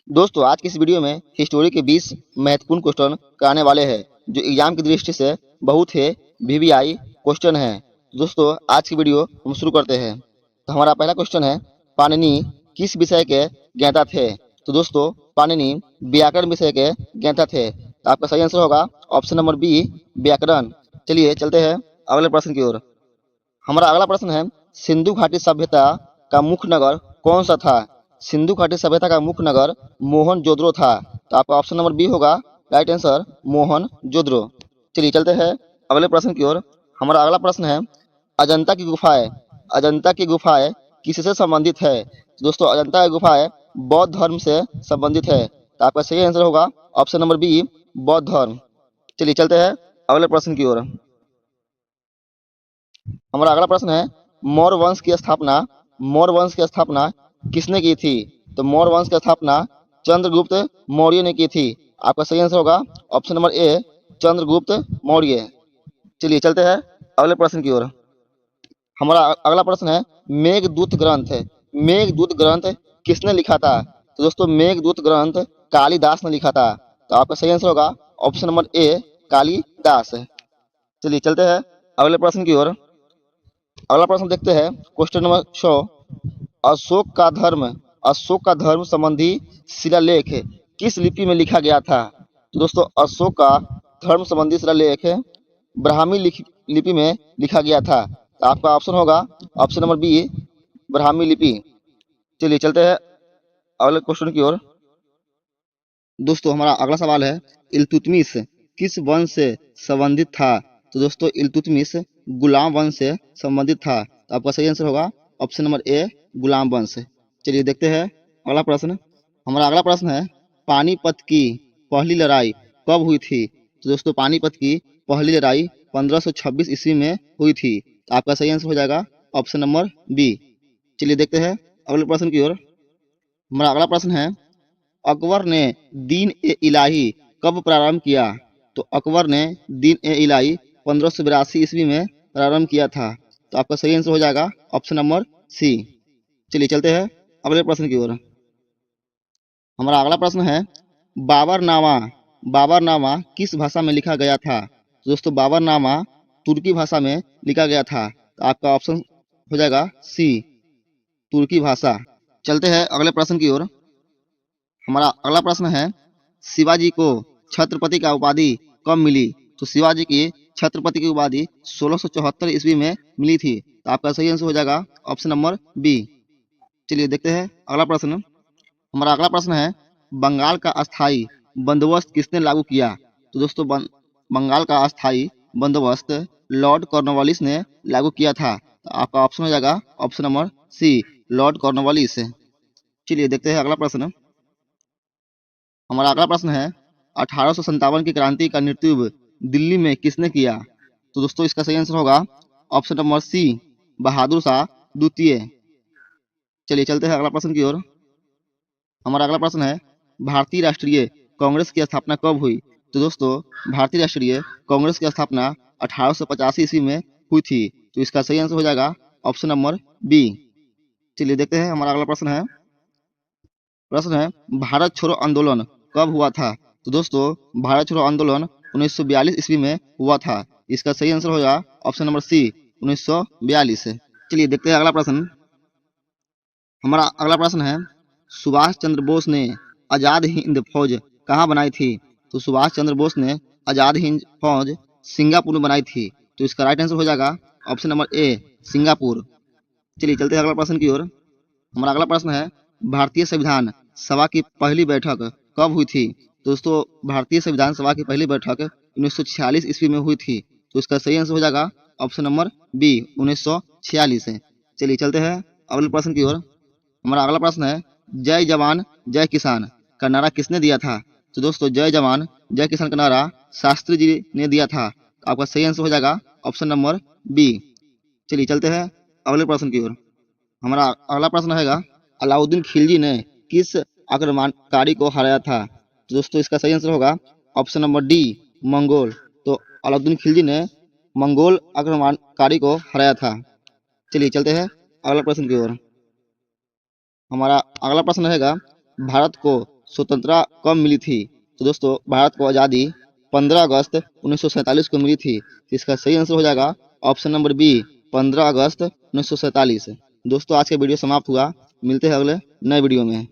दोस्तों आज की इस वीडियो में हिस्टोरी के 20 महत्वपूर्ण क्वेश्चन कराने वाले हैं जो एग्जाम की दृष्टि से बहुत ही वीवीआई क्वेश्चन है। दोस्तों आज की वीडियो हम शुरू करते हैं। तो हमारा पहला क्वेश्चन है, पाणिनि किस विषय के ज्ञाता थे? तो दोस्तों पाणिनि व्याकरण विषय के ज्ञाता थे। तो आपका सही आंसर होगा ऑप्शन नंबर बी, व्याकरण। चलिए चलते हैं अगले प्रश्न की ओर। हमारा अगला प्रश्न है, सिंधु घाटी सभ्यता का मुख्य नगर कौन सा था? सिंधु घाटी सभ्यता का मुख्य नगर मोहनजोदड़ो था। तो आपका ऑप्शन नंबर बी होगा राइट आंसर, मोहनजोदड़ो। चलिए चलते हैं अगले प्रश्न की ओर। हमारा अगला प्रश्न है, अजंता की गुफाएं किससे संबंधित है? तो दोस्तों अजंता की गुफाएं बौद्ध धर्म से संबंधित है। तो आपका सही आंसर होगा ऑप्शन नंबर बी, बौद्ध धर्म। चलिए चलते हैं अगले प्रश्न की ओर। हमारा अगला प्रश्न है, मौर्य वंश की स्थापना किसने की थी? तो मौर्य वंश की स्थापना चंद्रगुप्त मौर्य ने की थी। आपका सही आंसर होगा option number A, Chandragupta Maurya. चलिए चलते हैं अगले प्रश्न की ओर। हमारा अगला प्रश्न है, मेघदूत ग्रंथ किसने लिखा था? तो दोस्तों मेघदूत ग्रंथ कालिदास ने लिखा था। तो आपका सही आंसर होगा ऑप्शन नंबर ए, कालिदास। चलिए चलते हैं अगले प्रश्न की ओर। अगला प्रश्न देखते हैं क्वेश्चन नंबर 100। अशोक का धर्म संबंधी शिलालेख किस लिपि में लिखा गया था? तो दोस्तों अशोक का धर्म संबंधी शिलालेख ब्राह्मी लिपि में लिखा गया था। तो आपका ऑप्शन होगा ऑप्शन नंबर बी, ब्राह्मी लिपि। चलिए चलते हैं अगले क्वेश्चन की ओर। दोस्तों हमारा अगला सवाल है, इल्तुतमिश किस वंश से संबंधित था? तो दोस्तों इल्तुतमिश गुलाम वंश से संबंधित था। तो आपका सही आंसर होगा ऑप्शन नंबर ए, गुलाम वंश। चलिए देखते हैं अगला प्रश्न। हमारा अगला प्रश्न है, पानीपत की पहली लड़ाई कब हुई थी? तो दोस्तों पानीपत की पहली लड़ाई 1526 ईस्वी में हुई थी। तो आपका सही आंसर हो जाएगा ऑप्शन नंबर बी। चलिए देखते हैं अगले प्रश्न की ओर। हमारा अगला प्रश्न है, अकबर ने दीन ए इलाही कब प्रारंभ किया? तो अकबर ने दीन ए इलाही 1582 ईस्वी में प्रारंभ किया था। तो आपका सही आंसर हो जाएगा ऑप्शन नंबर सी। चलिए चलते हैं अगले प्रश्न की ओर। हमारा अगला प्रश्न है, बाबरनामा बाबरनामा किस भाषा में लिखा गया था? तो दोस्तों बाबरनामा तुर्की भाषा में लिखा गया था। तो आपका ऑप्शन हो जाएगा सी, तुर्की भाषा। चलते हैं अगले प्रश्न की ओर। हमारा अगला प्रश्न है, शिवाजी को छत्रपति का उपाधि कब मिली? तो शिवाजी की छत्रपति की उपाधि 1674 ईस्वी में मिली थी। तो आपका सही आंसर हो जाएगा ऑप्शन नंबर बी। चलिए देखते हैं अगला प्रश्न। हमारा अगला प्रश्न है, बंगाल का अस्थाई बंदोबस्त किसने लागू किया? तो दोस्तों बंगाल का अस्थाई बंदोबस्त लॉर्ड कॉर्नवालिस ने लागू किया था। तो आपका ऑप्शन हो जाएगा option number C, Lord Cornwallis. चलिए देखते हैं अगला प्रश्न। हमारा अगला प्रश्न है, 1857 की क्रांति का नेतृत्व दिल्ली में किसने किया? तो दोस्तों इसका सही आंसर होगा ऑप्शन नंबर सी, बहादुर शाह द्वितीय। चलिए चलते हैं अगला प्रश्न की ओर। हमारा अगला प्रश्न है, भारतीय राष्ट्रीय कांग्रेस की स्थापना कब हुई? तो दोस्तों भारतीय राष्ट्रीय कांग्रेस की स्थापना 1885 ईस्वी में हुई थी। तो इसका सही आंसर हो जाएगा ऑप्शन नंबर बी। चलिए देखते हैं हमारा अगला प्रश्न है, भारत छोड़ो आंदोलन कब हुआ था? तो दोस्तों भारत छोड़ो आंदोलन 1942 ईस्वी में हुआ था। इसका सही आंसर होगा ऑप्शन नंबर सी, 1942। चलिए देखते हैं अगला प्रश्न। हमारा अगला प्रश्न है, सुभाष चंद्र बोस ने आजाद हिंद फौज कहाँ बनाई थी? तो सुभाष चंद्र बोस ने आजाद हिंद फौज सिंगापुर में बनाई थी। तो इसका राइट आंसर हो जाएगा ऑप्शन नंबर ए, सिंगापुर। चलिए चलते हैं अगला प्रश्न की ओर। हमारा अगला प्रश्न है, भारतीय संविधान सभा की पहली बैठक कब हुई थी? दोस्तों भारतीय संविधान सभा की पहली बैठक 1946 ईस्वी में हुई थी। तो इसका सही आंसर हो जाएगा ऑप्शन नंबर बी, 1946। चलिए चलते हैं अगले प्रश्न की ओर। हमारा अगला प्रश्न है, जय जवान जय किसान का नारा किसने दिया था? तो दोस्तों जय जवान जय किसान का नारा शास्त्री जी ने दिया था। तो आपका सही आंसर हो जाएगा ऑप्शन नंबर बी। चलिए चलते हैं अगले प्रश्न की ओर। हमारा अगला प्रश्न है, अलाउद्दीन खिलजी ने किस आक्रमणकारी को हराया था? तो दोस्तों इसका सही आंसर होगा ऑप्शन नंबर डी, मंगोल। तो अलाउद्दीन खिलजी ने मंगोल आक्रमणकारी को हराया था। चलिए चलते हैं अगला प्रश्न की ओर। हमारा अगला प्रश्न रहेगा, भारत को स्वतंत्रता कब मिली थी? तो दोस्तों भारत को आज़ादी 15 अगस्त 1947 को मिली थी। तो इसका सही आंसर हो जाएगा ऑप्शन नंबर बी, 15 अगस्त 1947। दोस्तों आज का वीडियो समाप्त हुआ, मिलते हैं अगले नए वीडियो में।